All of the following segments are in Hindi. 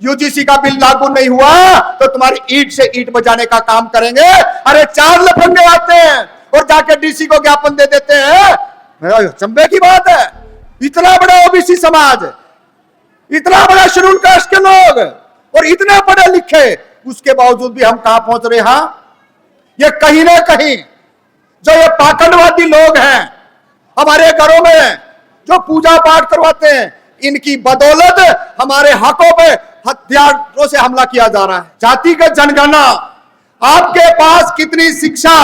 यूजीसी का बिल लागू नहीं हुआ तो तुम्हारी ईंट से ईंट बजाने का काम करेंगे। अरे 4 लफंगे आते हैं और जाके डीसी को ज्ञापन दे देते हैं। चंबे की बात है, इतना बड़ा ओबीसी समाज, इतना बड़ा शेड्यूल कास्ट के लोग और इतने पढ़े लिखे, उसके बावजूद भी हम कहां पहुंच रहे हैं। ये कहीं ना कहीं जो ये पाखंडवादी लोग हैं हमारे घरों में जो पूजा पाठ करवाते हैं, इनकी बदौलत हमारे हकों पे हथियारों से हमला किया जा रहा है। जातिगत जनगणना, आपके पास कितनी शिक्षा,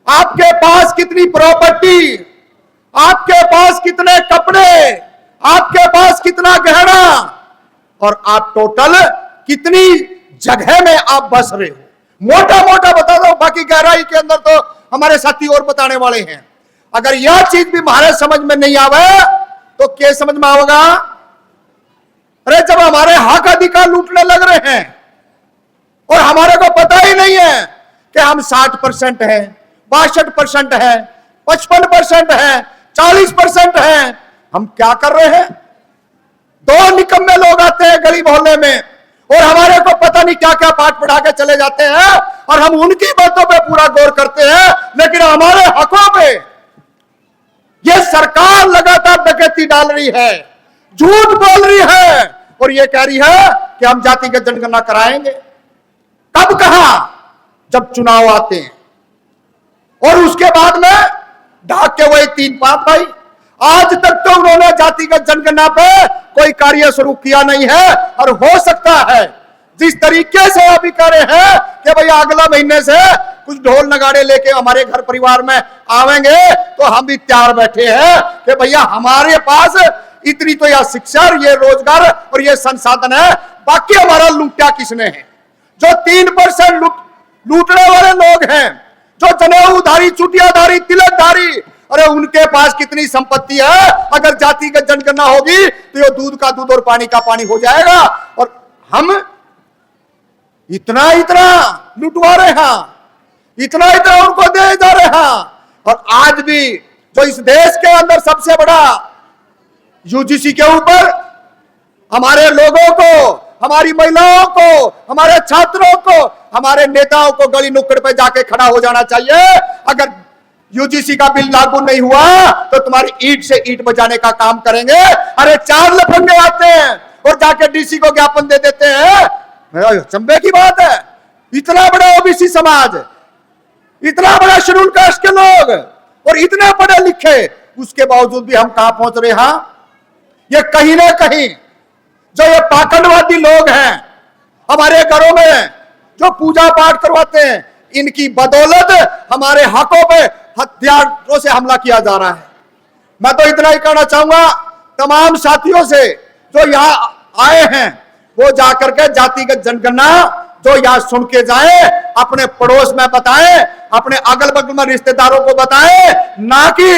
आपके पास कितनी प्रॉपर्टी, आपके पास कितने कपड़े, आपके पास कितना गहना और आप टोटल कितनी जगह में आप बस रहे हो, मोटा मोटा बता दो, बाकी गहराई के अंदर तो हमारे साथी और बताने वाले हैं। अगर यह चीज भी हमारे समझ में नहीं आवे तो क्या समझ में आएगा? अरे जब हमारे हक अधिकार लूटने लग रहे हैं और हमारे को पता ही नहीं है कि हम 60% है, 62% है, 55% है, 40% है, हम क्या कर रहे हैं? 2 निकम्मे लोग आते हैं गली मोहल्ले में और हमारे को पता नहीं क्या क्या पाठ पढ़ा के चले जाते हैं और हम उनकी बातों पे पूरा गौर करते हैं, लेकिन हमारे हकों पे ये सरकार लगातार डकैती डाल रही है, झूठ बोल रही है और ये कह रही है कि हम जातिगत जनगणना कराएंगे। कब कहा? जब चुनाव आते हैं और उसके बाद में ढाक के वही 3-5 भाई। आज तक तो उन्होंने जातिगत जनगणना पे कोई कार्य शुरू किया नहीं है और हो सकता है जिस तरीके से अभी कह रहे हैं कि भैया अगला महीने से कुछ ढोल नगाड़े लेके हमारे घर परिवार में आवेंगे तो हम भी तैयार बैठे हैं कि भैया हमारे पास इतनी तो यह शिक्षा और ये रोजगार और ये संसाधन है, बाकी हमारा लूटा किसने है? जो 3% लूटने वाले लोग हैं, जो जनेऊधारी, चुटियाधारी, तिलकधारी, अरे उनके पास कितनी संपत्ति है। अगर जातिगत जनगणना होगी तो ये दूध का दूध और पानी का पानी हो जाएगा और हम इतना इतना लुटवा रहे हैं, इतना इतना उनको दे जा रहे हैं। और आज भी जो इस देश के अंदर सबसे बड़ा यूजीसी के ऊपर हमारे लोगों को, हमारी महिलाओं को, हमारे छात्रों को, हमारे नेताओं को गली नुक्कड़ पे जाके खड़ा हो जाना चाहिए। अगर यूजीसी का बिल लागू नहीं हुआ तो तुम्हारी ईंट से ईंट बजाने का काम करेंगे। अरे 4 लफंगे आते हैं और जाके डीसी को ज्ञापन दे देते हैं। चंबे की बात है, इतना बड़ा ओबीसी समाज, इतना बड़ा शेड्यूल कास्ट के लोग और इतने पढ़े लिखे, उसके बावजूद भी हम कहां पहुंच रहे हैं। ये कहीं ना कहीं जो ये पाखंडवादी लोग हैं हमारे घरों में जो पूजा पाठ करवाते हैं, इनकी बदौलत हमारे हकों पे हथियारों से हमला किया जा रहा है। मैं तो इतना ही कहना चाहूंगा तमाम साथियों से जो यहां आए हैं, वो जाकर के जातिगत जनगणना जो यहां सुन के जाए, अपने पड़ोस में बताएं, अपने अगल बगल में रिश्तेदारों को बताएं, ना कि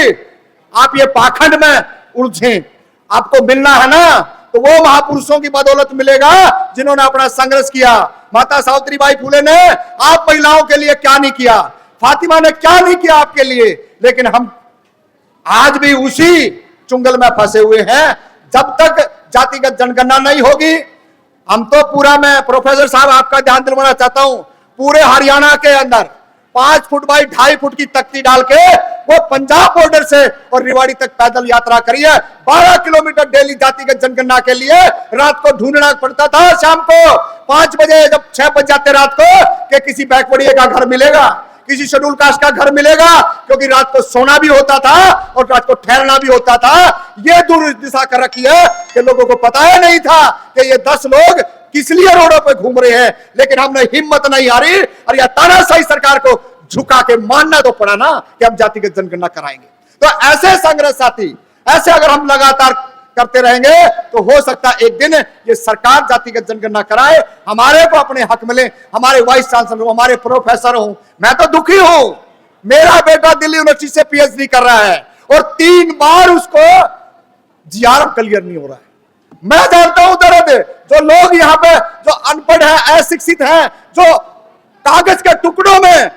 आप ये पाखंड में उलझें। आपको मिलना है ना तो वो महापुरुषों की बदौलत मिलेगा जिन्होंने अपना संघर्ष किया। माता सावित्रीबाई फुले ने आप महिलाओं के लिए क्या नहीं किया, फातिमा ने क्या नहीं किया आपके लिए, लेकिन हम आज भी उसी चुंगल में फंसे हुए हैं। जब तक जातिगत जनगणना नहीं होगी, हम तो पूरा, मैं प्रोफेसर साहब आपका ध्यान दिलवाना चाहता हूं, पूरे हरियाणा के अंदर 5 फुट बाई 2.5 फुट की तख्ती डाल के वो पंजाब बॉर्डर से और रेवाड़ी तक पैदल यात्रा करिए। 12 किलोमीटर डेली जातिगत जनगणना के लिए रात को ढूंढना पड़ता था। शाम को 5 बजे, जब 6 बज जाते रात को, कि किसी बैकवर्ड का घर मिलेगा, किसी शेड्यूल कास्ट का घर मिलेगा, क्योंकि रात को सोना भी होता था और रात को ठहरना भी होता था। ये दूर दिशा कर रखी है कि लोगों को पता ही नहीं था कि ये 10 लोग किस लिए रोडों पे घूम रहे हैं। लेकिन हमने हिम्मत नहीं हारी और यह तानाशाही सरकार को झुका के मानना तो पड़ा ना कि हम जातिगत जनगणना कराएंगे। तो ऐसे संघर्ष साथी, ऐसे अगर हम लगातार करते रहेंगे तो हो सकता है एक दिन ये सरकार जातिगत जनगणना कराए, हमारे को अपने हक मिले, हमारे वाइस चांसलर हो, हमारे प्रोफेसर हो। मैं तो दुखी हूं, मेरा बेटा दिल्ली यूनिवर्सिटी से पीएचडी कर रहा है और 3 बार उसको जीआरएफ क्लियर नहीं हो रहा है। मैं जानता हूं दर्द, जो लोग यहाँ पे जो अनपढ़ है, अशिक्षित हैं, जो कागज के टुकड़ों में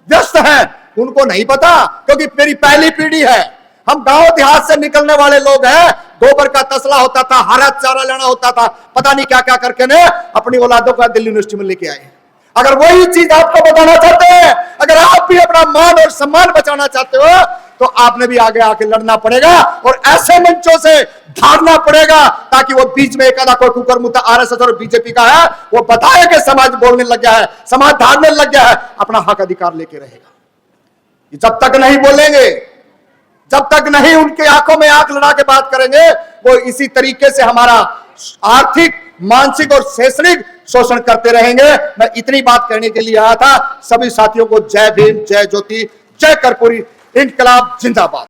व्यस्त हैं, उनको नहीं पता, क्योंकि मेरी पहली पीढ़ी है, हम गांव देहात से निकलने वाले लोग हैं। गोबर का तसला होता था, हरा चारा लेना होता था, पता नहीं क्या क्या करके ने अपनी औलादों का दिल्ली यूनिवर्सिटी में लेके आए। अगर वही चीज आपको बताना चाहते हैं, अगर आप भी अपना मान और सम्मान बचाना चाहते हो, तो आपने भी आगे आके लड़ना पड़ेगा और ऐसे मंचों से धारना पड़ेगा ताकि वो बीच में एक आधा कोई कुकर मुद्दा आरएसएस और बीजेपी का है, वो बताए कि समाज बोलने लग गया है, समाज धारने लग गया है, अपना हक अधिकार लेके रहेगा। जब तक नहीं बोलेंगे, जब तक नहीं उनके आंखों में आंख लड़ा के बात करेंगे, वो इसी तरीके से हमारा आर्थिक, मानसिक और शैक्षणिक शोषण करते रहेंगे। मैं इतनी बात कहने के लिए आया था। सभी साथियों को जय भीम, जय ज्योति, जय कर्पूरी, इनकलाब जिंदाबाद।